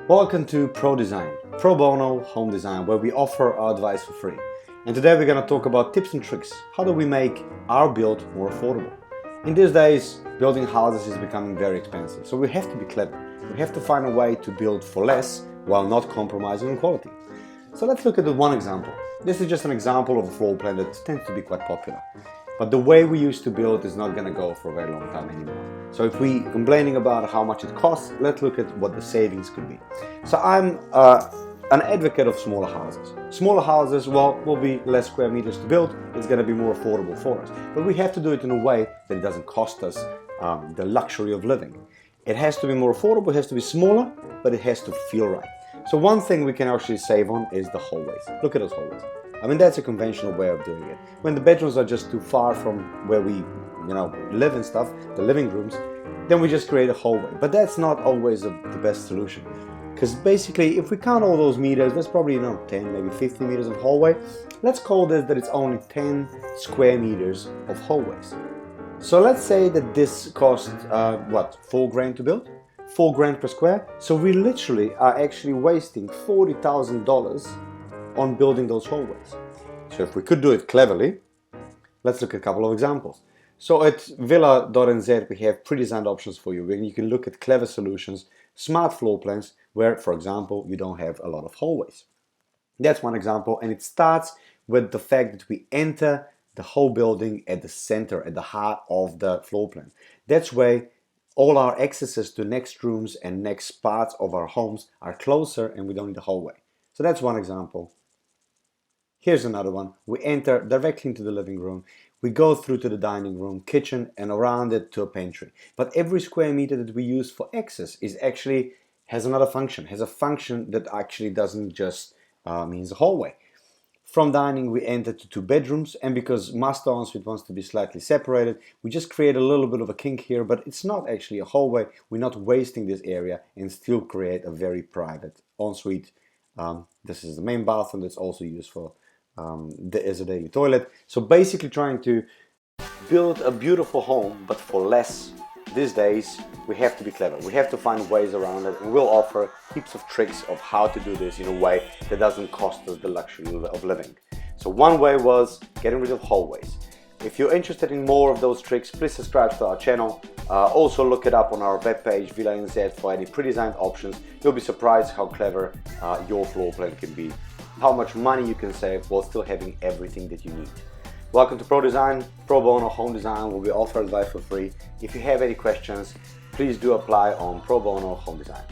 Welcome to Pro Bono Home Design, where we offer our advice for free. And today we're going to talk about tips and tricks. How do we make our build more affordable? In these days, building houses is becoming very expensive, so we have to be clever. We have to find a way to build for less while not compromising on quality. So let's look at one example. This is just an example of a floor plan that tends to be quite popular. But the way we used to build is not going to go for a very long time anymore. So if we're complaining about how much it costs, let's look at what the savings could be. So I'm an advocate of smaller houses. Smaller houses, well, will be less square meters to build. It's going to be more affordable for us. But we have to do it in a way that it doesn't cost us the luxury of living. It has to be more affordable, it has to be smaller, but it has to feel right. So one thing we can actually save on is the hallways. Look at those hallways. I mean, that's a conventional way of doing it. When the bedrooms are just too far from where we, live and stuff, the living rooms, then we just create a hallway. But that's not always the best solution. Because basically, if we count all those meters, that's probably, 10, maybe 50 meters of hallway. Let's call this that it's only 10 square meters of hallways. So let's say that this costs, $4,000 to build? $4,000 per square. So we literally are actually wasting $40,000 on building those hallways. So if we could do it cleverly, let's look at a couple of examples. So at Villa.nz we have pre-designed options for you, where you can look at clever solutions, smart floor plans, where, for example, you don't have a lot of hallways. That's one example, and it starts with the fact that we enter the whole building at the center, at the heart of the floor plan. That's where all our accesses to next rooms and next parts of our homes are closer, and we don't need a hallway. So that's one example. Here's another one. We enter directly into the living room. We go through to the dining room, kitchen, and around it to a pantry. But every square meter that we use for access has another function, has a function that actually doesn't just means a hallway. From dining, we enter to 2 bedrooms, and because master ensuite wants to be slightly separated, we just create a little bit of a kink here, but it's not actually a hallway. We're not wasting this area and still create a very private ensuite. This is the main bathroom that's also used for as a daily toilet. So basically trying to build a beautiful home, but for less. These days we have to be clever. We have to find ways around it, and we'll offer heaps of tricks of how to do this in a way that doesn't cost us the luxury of living. So one way was getting rid of hallways. If you're interested in more of those tricks, please subscribe to our channel. Also look it up on our webpage, Villa.nz, for any pre-designed options. You'll be surprised how clever your floor plan can be, how much money you can save while still having everything that you need. Welcome to Pro Bono Home Design, where we offer advice for free. If you have any questions, please do apply on Pro Bono Home Design.